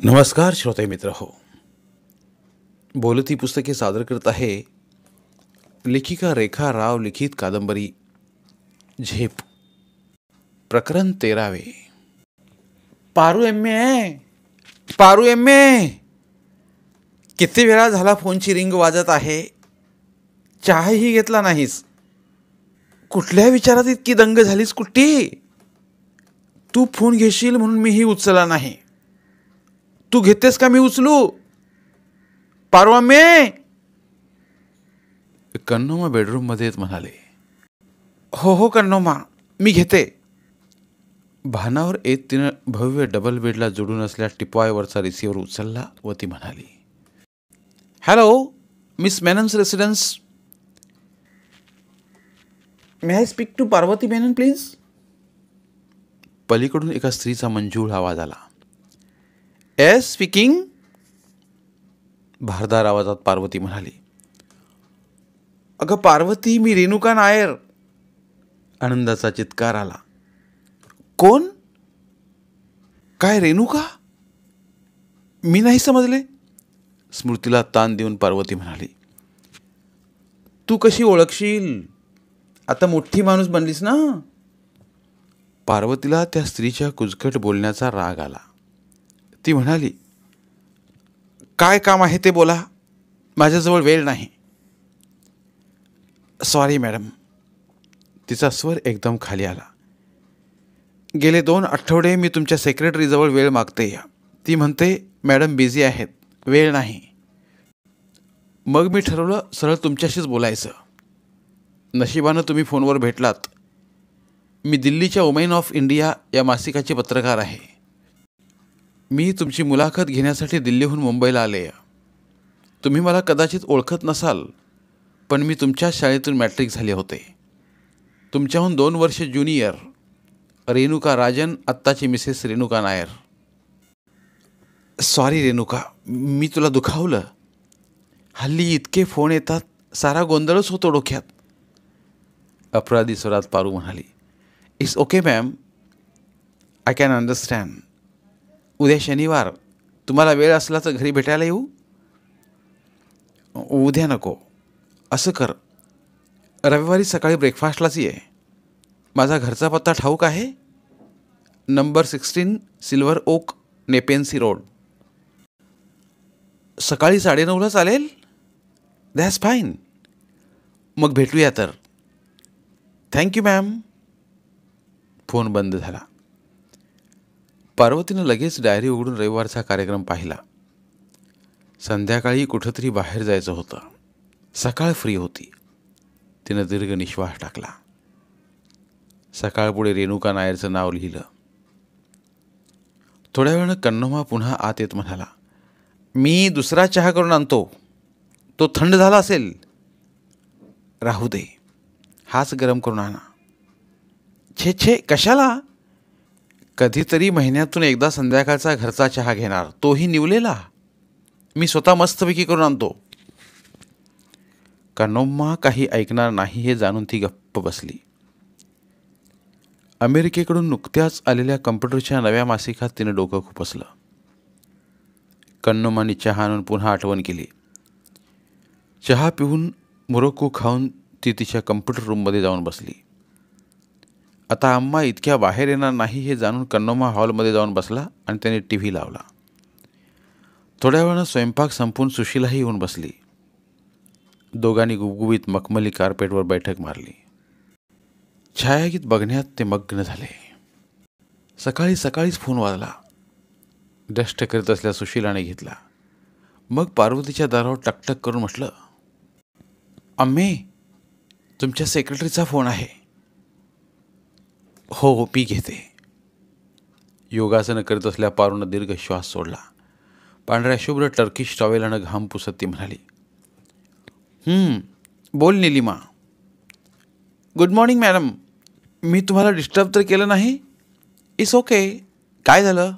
नमस्कार श्रोते मित्र हो. बोलती पुस्तके सादर करत आहे लेखिका रेखा राव लिखित कादंबरी झेप, प्रकरण 13. पारू एम्मे, किती वेळा झाला फोनची रिंग वाजत आहे, चहाही घेतला नाहीस. कुठल्या विचारात इतकी दंग झालीस कुट्टी? तू फोन घेशील म्हणून मीही उचलला नाही. तू घेतेस का मी उचलू? पारू अम्मे. कन्नोमा बेडरूम मध्ये म्हणाले. हो कन्नोमा, मी घेते. भानावर येत तिनं भव्य डबल बेडला जोडून असल्या टिपवायवरचा रिसिव्हर उचलला व ती म्हणाली, hello miss Menon's residence. May I speak to Parvati Menon please. पलीकडून एका स्त्रीचा मंजूळ आवाज आला. S speaking. भारदार आवाजात पार्वती म्हणाली. अगं पार्वती, मी रेणुका नायर. आनंदाचा चित्कार आला. कोण? काय रेणुका? मी नाही समजले. स्मृतीला ताण देऊन पार्वती म्हणाली. तू कशी ओळखशील? आता मोठी माणूस बनलीस ना. पार्वतीला त्या स्त्रीच्या कुजकट बोलण्याचा राग आला. ती म्हणाली, काय काम आहे ते बोला, माझ्याजवळ वेळ नाही. Sorry madam. तिचा स्वर एकदम खाली आला. गेले 2 आठवडे मी तुमच्या सेक्रेटरीजवळ वेळ मागते. ती म्हणते मॅडम बिझी आहेत, वेळ नाही. मग मी ठरवलं सरळ तुमच्याशीच बोलायचं. नशिबानं तुम्ही फोनवर भेटलात. मी दिल्लीच्या वुमेन ऑफ इंडिया या मासिकाचे पत्रकार आहे. मी तुमची मुलाखत घेण्यासाठी दिल्लीहून मुंबईला आले. तुम्ही मला कदाचित ओळखत नसाल, पण मी तुमच्याच शाळेतून मॅट्रिक झाले होते. तुमच्याहून 2 वर्ष ज्युनियर रेणुका राजन, आत्ताची मिसेस रेणुका नायर. सॉरी रेणुका, मी तुला दुखावलं. हल्ली इतके फोन येतात, सारा गोंधळच होतो डोक्यात. अपराधी स्वरात पारू म्हणाली. It's okay ma'am, I can understand. उद्या शनिवार, तुम्हाला वेळ असला तर घरी भेटायला येऊ? उद्या नको, असं कर, रविवारी सकाळी ब्रेकफास्टलाच ये. माझा घरचा पत्ता ठाऊक आहे. Number 16 silver oak, Nepean Sea road. सकाळी 9:30ला चालेल? That's fine. मग भेटूया तर. Thank you ma'am. फोन बंद झाला. पार्वतीनं लगेच डायरी उघडून रविवारचा कार्यक्रम पाहिला. संध्याकाळी कुठंतरी बाहेर जायचं होतं. सकाळ फ्री होती. तिनं दीर्घ निश्वास टाकला. सकाळपुढे रेणुका नायरचं नाव लिहिलं. थोड्या वेळानं कन्नोमा पुन्हा आत येत म्हणाला, मी दुसरा चहा करून आणतो. तो थंड झाला असेल. राहू दे, हाच गरम करून आणा. छे कशाला? कधीतरी महिन्यातून एकदा संध्याकाळचा घरचा चहा घेणार, तोही निवलेला. मी स्वतः मस्तपैकी करून आणतो. कन्नोमा काही ऐकणार नाही हे जाणून ती गप्प बसली. अमेरिकेकडून नुकत्याच आलेल्या कम्प्युटरच्या नव्या मासिकात तिनं डोकं खुपसलं. कन्नोमानी चहा आणून पुन्हा आठवण केली. चहा पिऊन मुरक्कू खाऊन ती तिच्या कम्प्युटर रूममध्ये जाऊन बसली. आता अम्मा इतक्या बाहेर येणार नाही हे जाणून कन्नोमा हॉलमध्ये जाऊन बसला आणि त्याने TV लावला. थोड्या वेळानं स्वयंपाक संपून सुशीलाही येऊन बसली. दोघांनी गुबगुबीत मखमली कार्पेटवर बैठक मारली. छायागीत बघण्यात ते मग्न झाले. सकाळीच फोन वाजला. डस्ट करीत असल्या सुशीलाने घेतला. मग पार्वतीच्या दारावर टकटक करून म्हटलं, अम्मे, तुमच्या सेक्रेटरीचा फोन आहे. हो मी घेते. योगासनं करीत असल्या पारूनं दीर्घ श्वास सोडला. पांढऱ्या शुभ्र टर्किश टॉवेलानं घाम पुसत ती म्हणाली, बोल निलिमा. Good morning madam. मी तुम्हाला डिस्टर्ब तर केलं नाही? It's okay. काय झालं?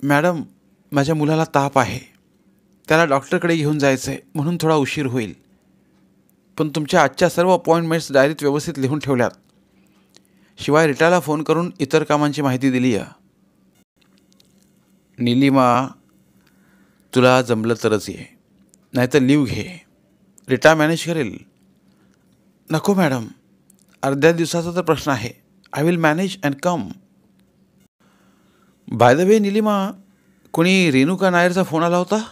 मॅडम, माझ्या मुलाला ताप आहे. त्याला डॉक्टरकडे घेऊन जायचं आहे, म्हणून थोडा उशीर होईल. पण तुमच्या आजच्या सर्व अपॉइंटमेंट्स डायरीत व्यवस्थित लिहून ठेवल्यात. शिवाय रिटाला फोन करून इतर कामांची माहिती दिली आहे. निलिमा, तुला जमलं तरच ये, नाहीतर लीव घे. रिटा मॅनेज करेल. नको मॅडम, अर्ध्या दिवसाचा तर प्रश्न आहे. I will manage and come. By the way Nilima, कोणी रेणुका नायरचा फोन आला होता?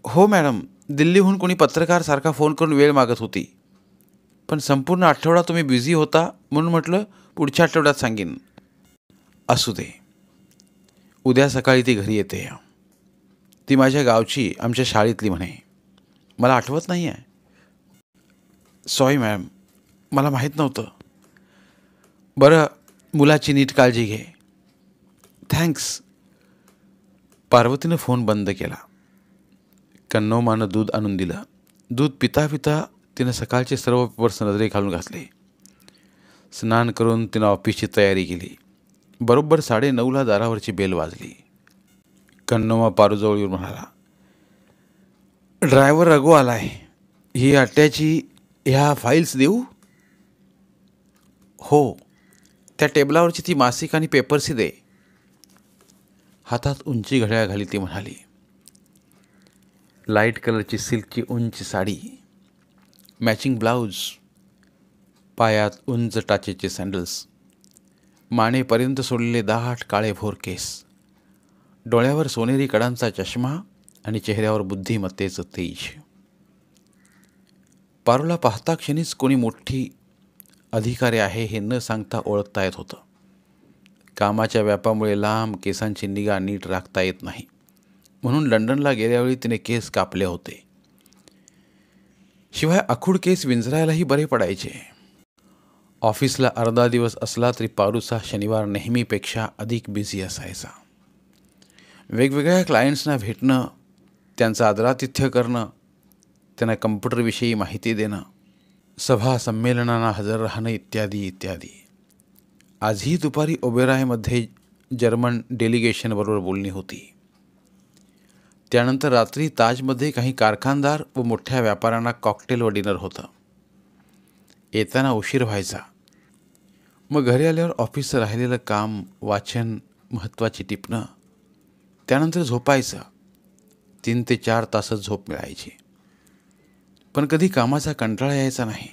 हो मॅडम, दिल्लीहून कोणी पत्रकार सारखा फोन करून वेळ मागत होती. पण संपूर्ण आठवडा तुम्ही बिझी होता म्हणून म्हटलं पुढच्या आठवड्यात सांगेन. असू दे, उद्या सकाळी ती घरी येते. ती माझ्या गावची, आमच्या शाळेतली म्हणे. मला आठवत नाही आहे. सॉरी मॅम, मला माहीत नव्हतं. बरं, मुलाची नीट काळजी घे. थँक्स. पार्वतीनं फोन बंद केला. कन्नोमानं दूध आणून दिलं. दूध पिता पिता तिनं सकाळचे सर्व पेपर्स नजरे घालून घातले. स्नान करून तिनं ऑफिसची तयारी केली. बरोबर 9:30ला दारावरची बेल वाजली. कन्नोमा पारूजवळ येऊन म्हणाला, ड्रायव्हर रघु आलाय. ही अट्ट्याची ह्या फाईल्स देऊ? हो, त्या टेबलावरची ती मासिक आणि पेपर्सही दे. हातात उंची घड्याळ घाली ती म्हणाली. लाईट कलरची सिल्कची उंच साडी, मॅचिंग ब्लाऊज, पायात उंच टाचेचे सँडल्स, मानेपर्यंत सोडलेले दाट काळे भोर केस, डोळ्यावर सोनेरी कडांचा चष्मा आणि चेहऱ्यावर बुद्धिमत्तेचं तेज. पारूला पाहता क्षणीच कोणी मोठी अधिकारी आहे हे न सांगता ओळखता येत होतं. कामाच्या व्यापामुळे लांब केसांची निगा नीट राखता येत नाही, म्हणून लंडनला गेल्यावेळी तिने केस कापले होते. शिवाय आखूड केस विंचरायलाही बरे पडायचे. ऑफिसला अर्धा दिवस असला तरी पारूचा शनिवार नेहमीपेक्षा अधिक बिझी असायचा. वेगवेगळ्या क्लायंट्सना भेटणं, त्यांचं आदरातिथ्य करणं, त्यांना कम्प्युटरविषयी माहिती देणं, सभा संमेलनांना हजर राहणं इत्यादी इत्यादी. आजही दुपारी ओबेरॉयमध्ये जर्मन डेलिगेशनबरोबर बोलणी होती. त्यानंतर रात्री ताजमध्ये काही कारखानदार व मोठ्या व्यापाऱ्यांना कॉकटेल व डिनर होतं. येताना उशीर व्हायचा. मग घरी आल्यावर ऑफिसचं राहिलेलं काम, वाचन, महत्त्वाची टिपणं, त्यानंतर झोपायचं. 3 ते 4 तासच झोप मिळायची. पण कधी कामाचा कंटाळा यायचा नाही.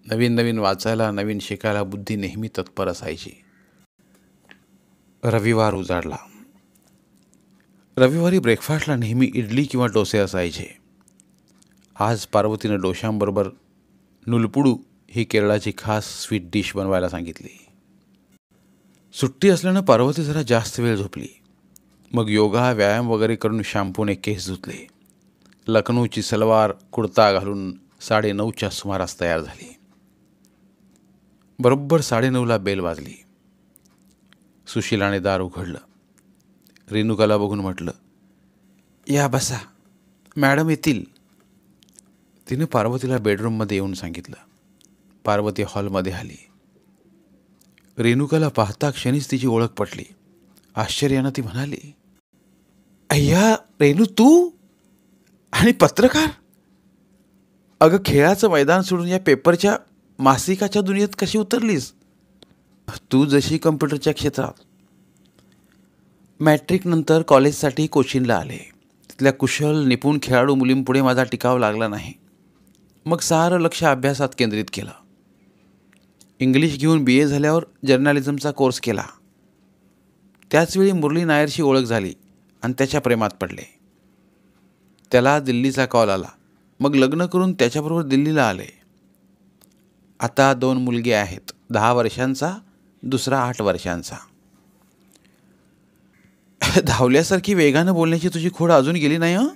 नवीन नवीन वाचायला, नवीन शिकायला बुद्धी नेहमी तत्पर असायची. रविवार उजाडला. रविवारी ब्रेकफास्टला नेहमी इडली किंवा डोसे असायचे. आज पार्वतीनं डोशांबरोबर नुलपुडू ही केरळाची खास स्वीट डिश बनवायला सांगितली. सुट्टी असल्यानं पार्वती जरा जास्त वेळ झोपली. मग योगा, व्यायाम वगैरे करून शॅम्पूने केस धुतले. लखनऊची सलवार कुर्ता घालून 9:30च्या सुमारास तयार झाली. बरोबर 9:30ला बेल वाजली. सुशिलाने दार उघडलं. रेणुकाला बघून म्हटलं, या बसा, मॅडम येतील. तिने पार्वतीला बेडरूममध्ये येऊन सांगितलं. पार्वती हॉलमध्ये आली. रेणुकाला पाहता क्षणीच तिची ओळख पटली. आश्चर्यानं ती म्हणाली, अय्या रेणू, तू आणि पत्रकार? अगं, खेळाचं मैदान सोडून या पेपरच्या मासिकाच्या दुनियेत कशी उतरलीस? तू जशी कम्प्युटरच्या क्षेत्रात. मॅट्रिकनंतर कॉलेजसाठी कोचिनला आले. तिथल्या कुशल निपुण खेळाडू मुलींपुढे माझा टिकाव लागला नाही. मग सारं लक्ष अभ्यासात केंद्रित केलं. इंग्लिश घेऊन BA झाल्यावर जर्नलिझमचा कोर्स केला. त्याचवेळी मुरली नायरशी ओळख झाली आणि त्याच्या प्रेमात पडले. त्याला दिल्लीचा कॉल आला. मग लग्न करून त्याच्याबरोबर दिल्लीला आले. आता 2 मुलगे आहेत, 10 वर्षांचा, दुसरा 8 वर्षांचा. धावल्यासारखी वेगानं बोलण्याची तुझी खोड अजून गेली नाही हं?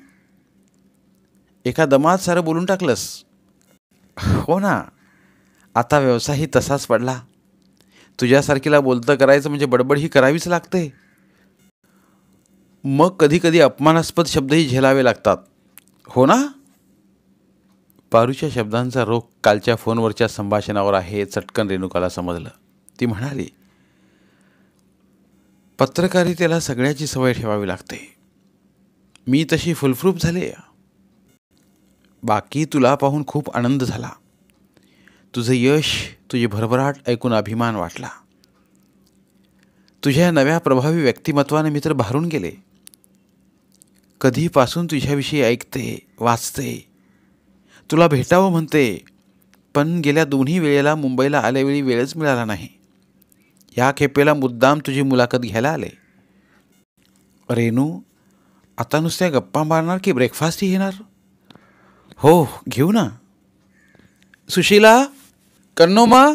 एका दमात सारं बोलून टाकलंस. हो ना, आता व्यवसायही तसाच पडला. तुझ्यासारखीला बोलतं करायचं म्हणजे बडबड ही करावीच लागते. मग कधी कधी अपमानास्पद शब्दही झेलावे लागतात. हो ना? पारूच्या शब्दांचा रोख कालच्या फोनवरच्या संभाषणावर आहे हे चटकन रेणुकाला समजलं. ती म्हणाली, पत्रकारितेला सगळ्याची सवय ठेवावी लागते. मी तशी फुलफ्रूप झाले. बाकी तुला पाहून खूप आनंद झाला. तुझं यश, तुझी भरभराट ऐकून अभिमान वाटला. तुझ्या नव्या प्रभावी व्यक्तिमत्वाने मी तर भारून गेले. कधीपासून तुझ्याविषयी ऐकते, वाचते, तुला भेटावं म्हणते, पण गेल्या दोन्ही वेळेला मुंबईला आल्यावेळी वेळच मिळाला नाही. या खेपेला मुद्दाम तुझी मुलाखत घ्यायला आले. रेणू, आता नुसत्या गप्पा मारणार की ब्रेकफास्टही घेणार? हो, घेऊ ना. सुशीला, कन्नोमा,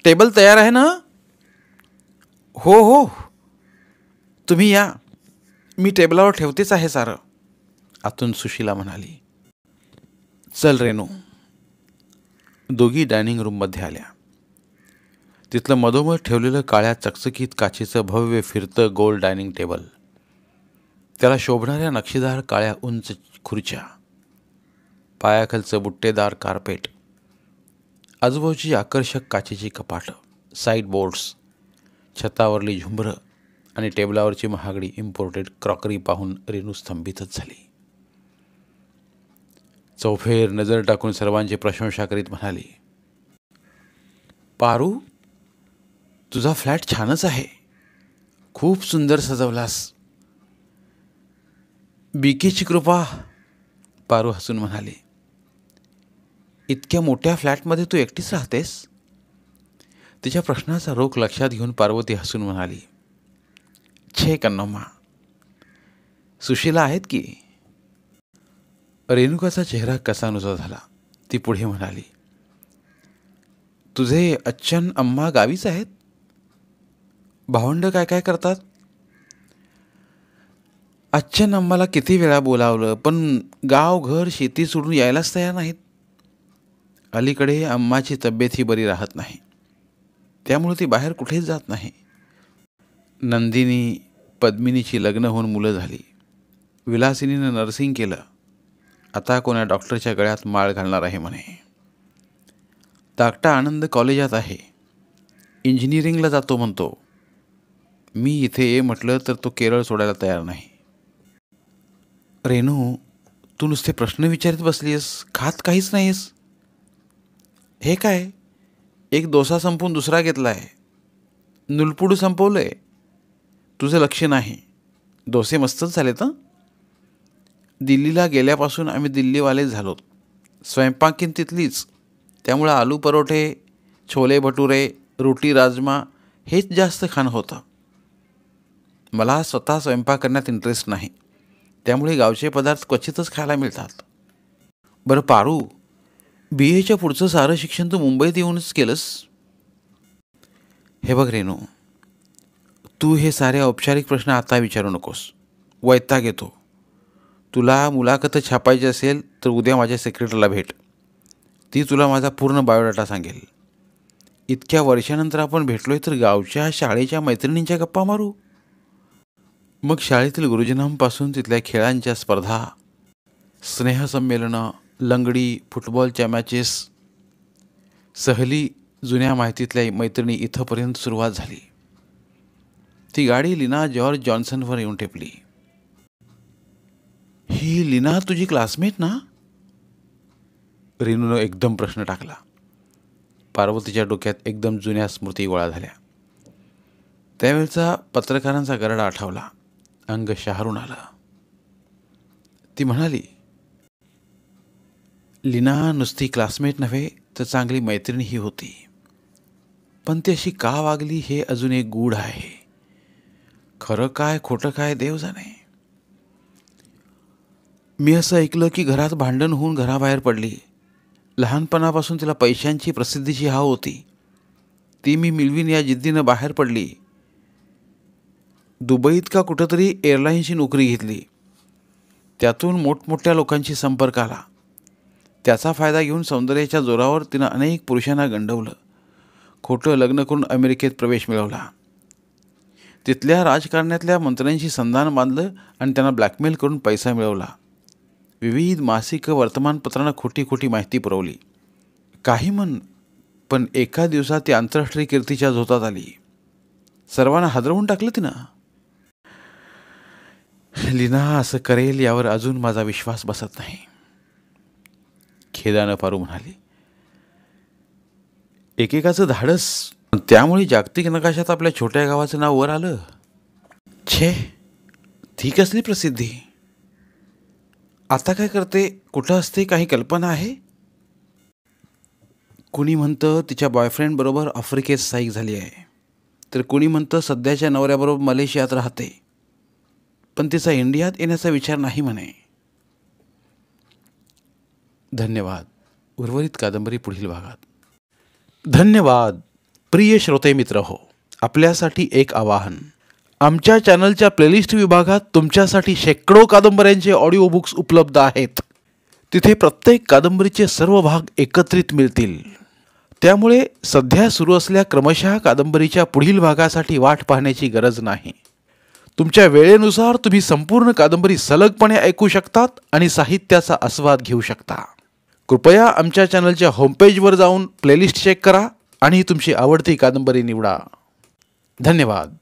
टेबल तयार आहे ना? हो हो, तुम्ही या, मी टेबलावर ठेवतेच आहे सारं, आतून सुशीला म्हणाली. चल रेणू. दोघी डायनिंग रूममध्ये आल्या. तिथलं मधोमध ठेवलेलं काळ्या चकचकीत काचेचं भव्य फिरतं गोल डायनिंग टेबल, त्याला शोभणाऱ्या नक्षीदार काळ्या उंच खुर्च्या, पायाखालचं बुट्टेदार कार्पेट, आजूबाजूची आकर्षक काचेची कपाटं, साईड बोर्ड्स, छतावरली झुंबरं आणि टेबलावरची महागडी इम्पोर्टेड क्रॉकरी पाहून रेणू स्तंभितच झाली. चौफेर नजर टाकून सर्वांची प्रशंसा करीत म्हणाली, पारू, तुझा फ्लॅट छानच आहे, खूप सुंदर सजवलास. बीकेची कृपा, पारू हसून म्हणाली. इतक्या मोठ्या फ्लॅटमध्ये तू एकटीच राहतेस? तिच्या प्रश्नाचा रोख लक्षात घेऊन पार्वती हसून म्हणाली, छे कन्नम्मा, सुशीला आहेत की. रेणुकाचा चेहरा कसानुसा झाला. ती पुढे म्हणाली, तुझे अच्छन अम्मा गावीच आहेत? भावंड काय काय करतात? अच्छन अम्माला किती वेळा बोलावलं, पण गाव घर शेती सोडून यायलाच तयार नाहीत. अलीकडे अम्माची तब्येतही बरी राहत नाही, त्यामुळे ती बाहेर कुठेच जात नाही. नंदिनी, पद्मिनीची लग्न होऊन मुलं झाली. विलासिनीनं नर्सिंग केलं, आता कोणा डॉक्टरच्या गळ्यात माळ घालणार आहे म्हणे. धाकटा आनंद कॉलेजात आहे, इंजिनिअरिंगला जातो म्हणतो. मी इथे ये म्हटलं तर तो केरळ सोडायला तयार नाही. रेणू, तू नुसते प्रश्न विचारित बसलीस, खात काहीच नाहीस. हे काय, एक डोसा संपवून दुसरा घेतलाय, नुलपुडू संपवलंय, तुझं लक्ष नाही. डोसे मस्तच झालेत. दिल्लीला गेल्यापासून आम्ही दिल्लीवाले झालोत. स्वयंपाकीन तिथलीच, त्यामुळं आलू परोठे, छोले भटुरे, रोटी राजमा हेच जास्त खाणं होतं. मला स्वतः स्वयंपाक करण्यात इंटरेस्ट नाही, त्यामुळे गावचे पदार्थ क्वचितच खायला मिळतात. बरं पारू, BAच्या पुढचं सारं शिक्षण तू मुंबईत येऊनच केलंस? हे बघ रेणू, तू हे सारे औपचारिक प्रश्न आता विचारू नकोस, वैताग येतो. तुला मुलाखत छापायची असेल तर उद्या माझ्या सेक्रेटरीला भेट, ती तुला माझा पूर्ण बायोडाटा सांगेल. इतक्या वर्षानंतर आपण भेटलोय तर गावच्या शाळेच्या मैत्रिणींच्या गप्पा मारू. मग शाळेतील गुरुजनांपासून तिथल्या खेळांच्या स्पर्धा, स्नेहसंमेलनं, लंगडी, फुटबॉलच्या मॅचेस, सहली, जुन्या माहितीतल्या मैत्रिणी इथंपर्यंत सुरुवात झाली. ती गाडी लीना जॉर्ज जॉन्सनवर येऊन टेपली. ही लीना तुझी क्लासमेट ना? रेणूनं एकदम प्रश्न टाकला. पार्वतीच्या डोक्यात एकदम जुन्या स्मृती गोळा झाल्या. त्यावेळचा पत्रकारांचा गरडा आठवला, अंग शहारून आलं. ती म्हणाली, लीना नुसती क्लासमेट नव्हे तर चांगली मैत्रिणीही होती, पण ती अशी का वागली हे अजून एक गूढ आहे. खरं काय खोटं काय देव जाणे. मी असं ऐकलं की घरात भांडण होऊन घराबाहेर पडली. लहानपणापासून तिला पैशांची, प्रसिद्धीची हाव होती. ती मी मिळवीन या जिद्दीनं बाहेर पडली. दुबईत का कुठंतरी एअरलाईन्सची नोकरी घेतली. त्यातून मोठमोठ्या लोकांशी संपर्क आला. त्याचा फायदा घेऊन सौंदर्याच्या जोरावर तिनं अनेक पुरुषांना गंडवलं. खोटं लग्न करून अमेरिकेत प्रवेश मिळवला. तिथल्या राजकारणातल्या मंत्र्यांशी संधान बांधलं आणि त्यांना ब्लॅकमेल करून पैसा मिळवला. विविध मासिक वर्तमानपत्रांना खोटी खोटी माहिती पुरवली. काही म्हण, पण एका दिवसात ती आंतरराष्ट्रीय कीर्तीच्या झोतात आली. सर्वांना हादरवून टाकलं तिनं. लीना असं करेल यावर अजून माझा विश्वास बसत नाही, खेदानं पारू म्हणाली. एकेकाचं धाडस त्यामुळे जागतिक नकाशात आपल्या छोट्या गावाचं नाव वर आलं. छे, ती कसली प्रसिद्धी. आता काय करते, कुठं असते, काही कल्पना आहे? कुणी म्हणतं तिच्या बॉयफ्रेंडबरोबर आफ्रिकेत स्थायिक झाली आहे, तर कुणी म्हणतं सध्याच्या नवऱ्याबरोबर मलेशियात राहते, पण तिचा इंडियात येण्याचा विचार नाही म्हणे. धन्यवाद. उर्वरित कादंबरी पुढील भागात. धन्यवाद. प्रिय श्रोते मित्र हो, आपल्यासाठी एक आवाहन. आमच्या चॅनलच्या प्लेलिस्ट विभागात तुमच्यासाठी शेकडो कादंबऱ्यांचे ऑडिओ बुक्स उपलब्ध आहेत. तिथे प्रत्येक कादंबरीचे सर्व भाग एकत्रित मिळतील. त्यामुळे सध्या सुरू असलेल्या क्रमशः कादंबरीच्या पुढील भागासाठी वाट पाहण्याची गरज नाही. तुमच्या वेळेनुसार तुम्ही संपूर्ण कादंबरी सलगपणे ऐकू शकतात आणि साहित्याचा आस्वाद घेऊ शकता. कृपया आमच्या चॅनलच्या होमपेजवर जाऊन प्लेलिस्ट चेक करा आणि तुमची आवडती कादंबरी निवडा. धन्यवाद.